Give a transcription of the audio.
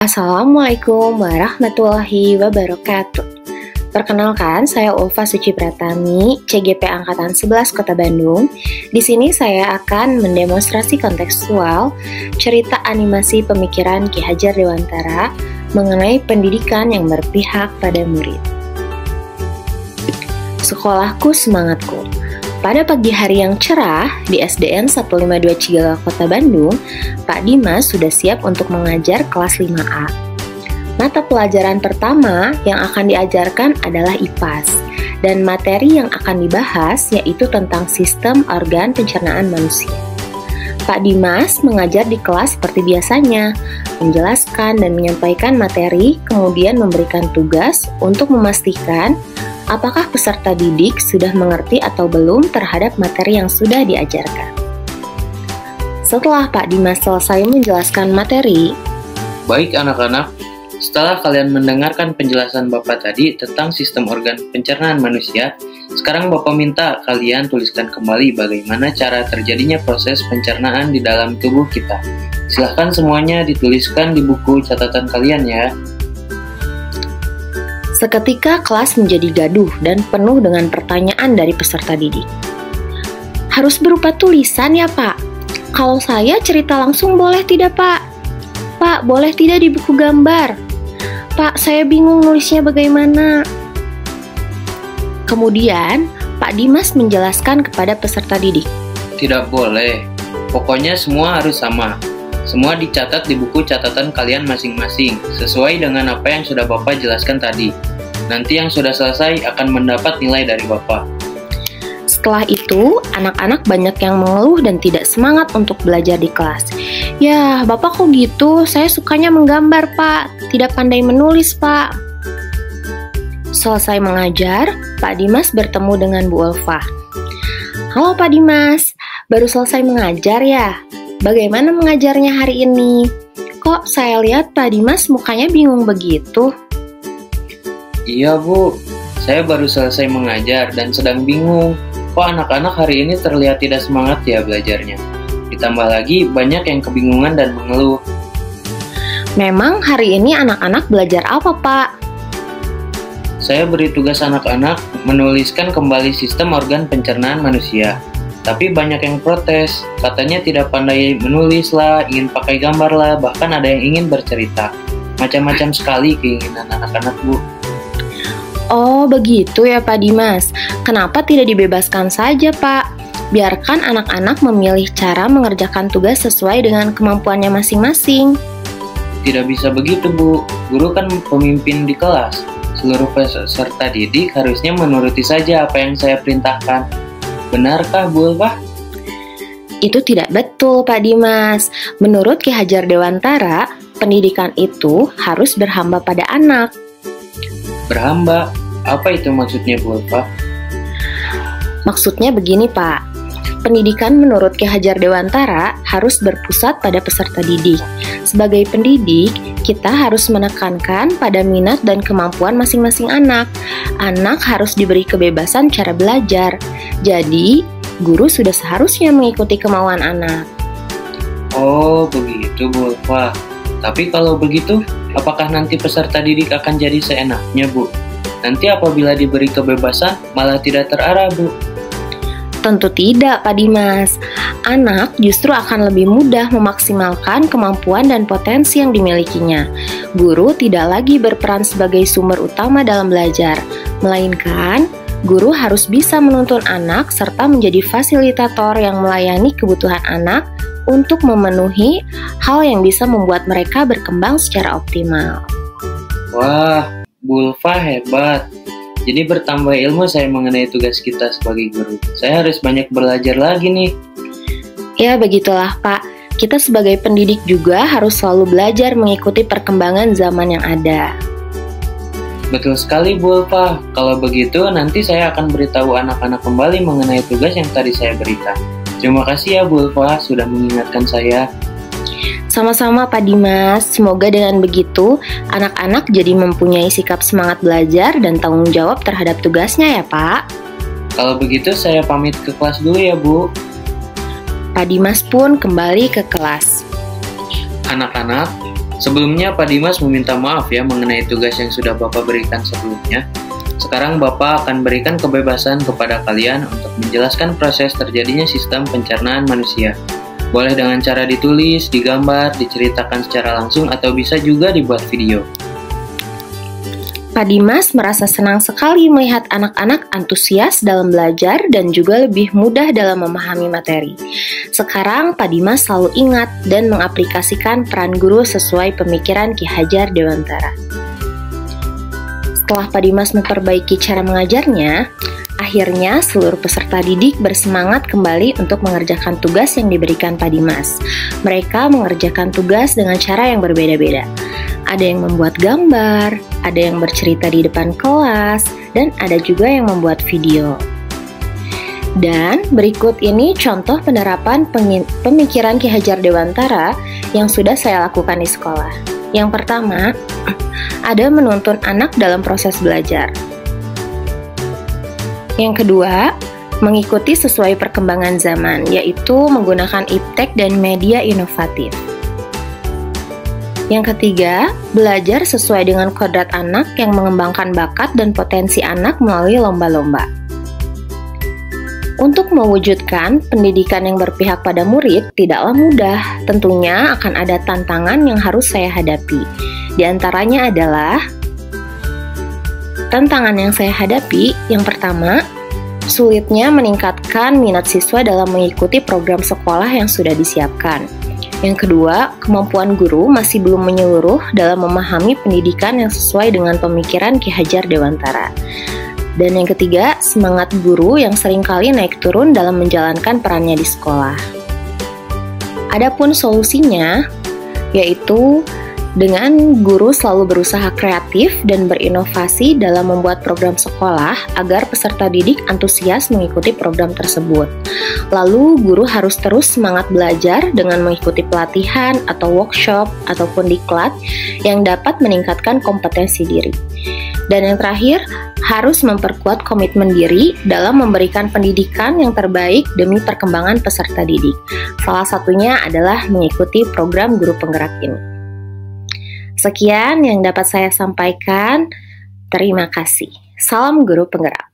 Assalamualaikum warahmatullahi wabarakatuh. Perkenalkan, saya Ulfa Suci Pratami, CGP Angkatan 11 Kota Bandung. Di sini saya akan mendemonstrasikan tekstual cerita animasi pemikiran Ki Hajar Dewantara mengenai pendidikan yang berpihak pada murid. Sekolahku semangatku. Pada pagi hari yang cerah di SDN 152 Cigala Kota Bandung, Pak Dimas sudah siap untuk mengajar kelas 5A. Mata pelajaran pertama yang akan diajarkan adalah IPAS, dan materi yang akan dibahas yaitu tentang sistem organ pencernaan manusia. Pak Dimas mengajar di kelas seperti biasanya, menjelaskan dan menyampaikan materi, kemudian memberikan tugas untuk memastikan apakah peserta didik sudah mengerti atau belum terhadap materi yang sudah diajarkan. Setelah Pak Dimas selesai menjelaskan materi, baik anak-anak, setelah kalian mendengarkan penjelasan Bapak tadi tentang sistem organ pencernaan manusia, sekarang Bapak minta kalian tuliskan kembali bagaimana cara terjadinya proses pencernaan di dalam tubuh kita. Silahkan semuanya dituliskan di buku catatan kalian ya. seketika kelas menjadi gaduh dan penuh dengan pertanyaan dari peserta didik. Harus berupa tulisan ya Pak? Kalau saya cerita langsung boleh tidak Pak? Pak, boleh tidak di buku gambar? Pak, saya bingung nulisnya bagaimana. Kemudian, Pak Dimas menjelaskan kepada peserta didik. Tidak boleh, pokoknya semua harus sama. Semua dicatat di buku catatan kalian masing-masing, sesuai dengan apa yang sudah Bapak jelaskan tadi. Nanti yang sudah selesai akan mendapat nilai dari Bapak. Setelah itu, anak-anak banyak yang mengeluh dan tidak semangat untuk belajar di kelas. Ya, Bapak kok gitu? Saya sukanya menggambar, Pak. Tidak pandai menulis, Pak. Selesai mengajar, Pak Dimas bertemu dengan Bu Ulfa. Halo Pak Dimas, baru selesai mengajar ya? Bagaimana mengajarnya hari ini? Kok saya lihat Pak Dimas mukanya bingung begitu? Iya Bu, saya baru selesai mengajar dan sedang bingung. Kok anak-anak hari ini terlihat tidak semangat ya belajarnya? Ditambah lagi banyak yang kebingungan dan mengeluh. Memang hari ini anak-anak belajar apa, Pak? Saya beri tugas anak-anak menuliskan kembali sistem organ pencernaan manusia. Tapi banyak yang protes, katanya tidak pandai menulis lah, ingin pakai gambar lah, bahkan ada yang ingin bercerita. Macam-macam sekali keinginan anak-anak, Bu. Oh, begitu ya Pak Dimas. Kenapa tidak dibebaskan saja, Pak? Biarkan anak-anak memilih cara mengerjakan tugas sesuai dengan kemampuannya masing-masing. Tidak bisa begitu, Bu. Guru kan pemimpin di kelas. Seluruh peserta didik harusnya menuruti saja apa yang saya perintahkan. Benarkah, Bu Ulfa? Itu tidak betul, Pak Dimas. Menurut Ki Hajar Dewantara, pendidikan itu harus berhamba pada anak. Berhamba? Apa itu maksudnya, Bu Ulfa? Maksudnya begini, Pak. Pendidikan menurut Ki Hajar Dewantara harus berpusat pada peserta didik. Sebagai pendidik, kita harus menekankan pada minat dan kemampuan masing-masing anak. Anak harus diberi kebebasan cara belajar. Jadi, guru sudah seharusnya mengikuti kemauan anak. Oh, begitu, Bu Ulfa. Tapi kalau begitu, apakah nanti peserta didik akan jadi seenaknya, Bu? Nanti apabila diberi kebebasan, malah tidak terarah, Bu. Tentu tidak, Pak Dimas. Anak justru akan lebih mudah memaksimalkan kemampuan dan potensi yang dimilikinya. Guru tidak lagi berperan sebagai sumber utama dalam belajar, melainkan guru harus bisa menuntun anak serta menjadi fasilitator yang melayani kebutuhan anak untuk memenuhi hal yang bisa membuat mereka berkembang secara optimal. Wah, Bu Ulfa hebat. Jadi bertambah ilmu saya mengenai tugas kita sebagai guru. Saya harus banyak belajar lagi nih. Ya, begitulah Pak. Kita sebagai pendidik juga harus selalu belajar mengikuti perkembangan zaman yang ada. Betul sekali, Bu Ulfa. Kalau begitu, nanti saya akan beritahu anak-anak kembali mengenai tugas yang tadi saya berikan. Terima kasih ya, Bu Ulfa, sudah mengingatkan saya. Sama-sama Pak Dimas, semoga dengan begitu anak-anak jadi mempunyai sikap semangat belajar dan tanggung jawab terhadap tugasnya ya Pak. Kalau begitu saya pamit ke kelas dulu ya Bu. Pak Dimas pun kembali ke kelas. Anak-anak, Sebelumnya Pak Dimas meminta maaf ya mengenai tugas yang sudah Bapak berikan sebelumnya. Sekarang Bapak akan berikan kebebasan kepada kalian untuk menjelaskan proses terjadinya sistem pencernaan manusia. Boleh dengan cara ditulis, digambar, diceritakan secara langsung, atau bisa juga dibuat video. Pak Dimas merasa senang sekali melihat anak-anak antusias dalam belajar dan juga lebih mudah dalam memahami materi. Sekarang Pak Dimas selalu ingat dan mengaplikasikan peran guru sesuai pemikiran Ki Hajar Dewantara. Setelah Pak Dimas memperbaiki cara mengajarnya, akhirnya seluruh peserta didik bersemangat kembali untuk mengerjakan tugas yang diberikan Pak Dimas. Mereka mengerjakan tugas dengan cara yang berbeda-beda. Ada yang membuat gambar, ada yang bercerita di depan kelas, dan ada juga yang membuat video. Dan berikut ini contoh penerapan pemikiran Ki Hajar Dewantara yang sudah saya lakukan di sekolah. Yang pertama, ada menuntun anak dalam proses belajar. Yang kedua, mengikuti sesuai perkembangan zaman, yaitu menggunakan iptek dan media inovatif. Yang ketiga, belajar sesuai dengan kodrat anak yang mengembangkan bakat dan potensi anak melalui lomba-lomba. Untuk mewujudkan pendidikan yang berpihak pada murid tidaklah mudah, tentunya akan ada tantangan yang harus saya hadapi. Di antaranya adalah tantangan yang saya hadapi, yang pertama, sulitnya meningkatkan minat siswa dalam mengikuti program sekolah yang sudah disiapkan. Yang kedua, kemampuan guru masih belum menyeluruh dalam memahami pendidikan yang sesuai dengan pemikiran Ki Hajar Dewantara. Dan yang ketiga, semangat guru yang seringkali naik turun dalam menjalankan perannya di sekolah. Adapun solusinya, yaitu dengan guru selalu berusaha kreatif dan berinovasi dalam membuat program sekolah agar peserta didik antusias mengikuti program tersebut. Lalu guru harus terus semangat belajar dengan mengikuti pelatihan atau workshop ataupun diklat yang dapat meningkatkan kompetensi diri. Dan yang terakhir, harus memperkuat komitmen diri dalam memberikan pendidikan yang terbaik demi perkembangan peserta didik. Salah satunya adalah mengikuti program guru penggerak ini. Sekian yang dapat saya sampaikan. Terima kasih. Salam guru penggerak.